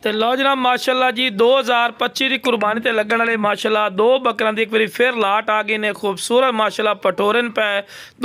ਤੇ ਲਓ ਜਨਾਬ ਮਾਸ਼ਾਅੱਲਾ जी 2025 की कुर्बानी ते लगन वाले माशाल्लाह दो बकरां दी एक बारी फिर लाट आ गई ने खूबसूरत माशाल्लाह पटोरन पे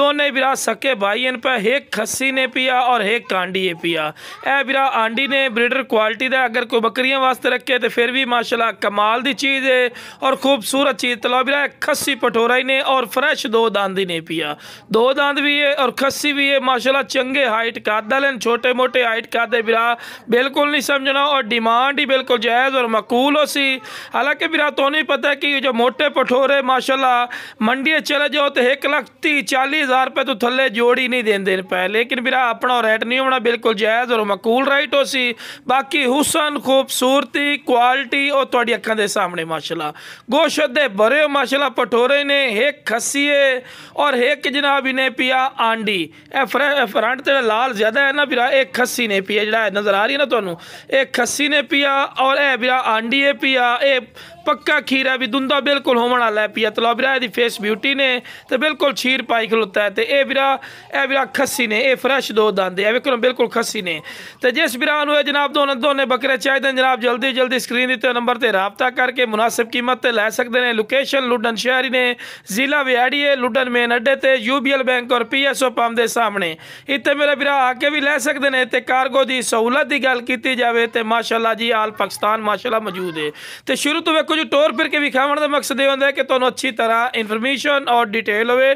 दोने बिरा सके भाई इन पे एक खस्सी ने पिया और एक कांडी है पिया। ए बिरा आंडी ने ब्रीडर क्वालिटी दा अगर कोई बकरियां वास्ते रखे तो फिर भी माशाल्लाह कमाल दी चीज़ है और खूबसूरत चीज़। तो लो बिरा खस्सी पटोरा ही ने और फ्रैश दो दांद ने पिया, दो दांद भी है और खस्सी भी है माशाल्लाह चंगे हाइट काद वाले छोटे मोटे हाइट कादे बिरा बिल्कुल नहीं समझना और डिमांड ही बिल्कुल जायज़ और मकूल हो सी। हालांकि बिरा तो नहीं पता कि जो मोटे पठोरे माशाल्लाह मंडी चले जाओ तो 1,30,40,000 रुपये तो थले जोड़ी नहीं देंदे पे, लेकिन बिरा अपना रेट नहीं होना बिल्कुल जायज़ और मकूल राइट हो सी। बाकी हुसन खूबसूरती क्वालिटी और थोड़ी अखां दे सामने माशाल्लाह गोश्त दे भरे माशाल्लाह पठोरे ने एक खस्सी है और एक जनाब इन्हें पिया आंडी। फ्रंट ते लाल ज़्यादा है ना बिरा एक खस्सी ने पिया जड़ा नज़र आ रही है ना तुहानू एक खस्सी ने पिया और ए बिरा आंडी है पिया ए पक्का खीरा भी दुंदा बिल्कुल होने वाला है पिया। तला बिरा दी फेस ब्यूटी ने तो बिल्कुल छीर पाई खलोता है। तो ए बिरा खस्सी ने ए फ्रैश दो दांदे है बिल्कुल बिल्कुल खस्सी ने। तो जिस बिरा नूं जनाब दोने बकरे चाहिए जनाब जल्दी जल्दी स्क्रीन दिते नंबर पर रबता करके मुनासिब कीमत ते लै सकते हैं। लोकेशन लुडन शहरी ने जिला विहाड़ी है लुडन मेन अड्डे ते UBL बैंक और PSO पंप के सामने इतने मेरे बिरा आके भी लै सकते हैं। तो कार्गो की सहूलत की गल की जाए तो माशाल्लाह जी आल पाकिस्तान माशाल्लाह मौजूद है। तो शुरू तो वेखो जी टोर फिर के विखावन का मकसद ये होता है कि तुहानूं अच्छी तरह इन्फॉर्मेशन और डिटेल होवे।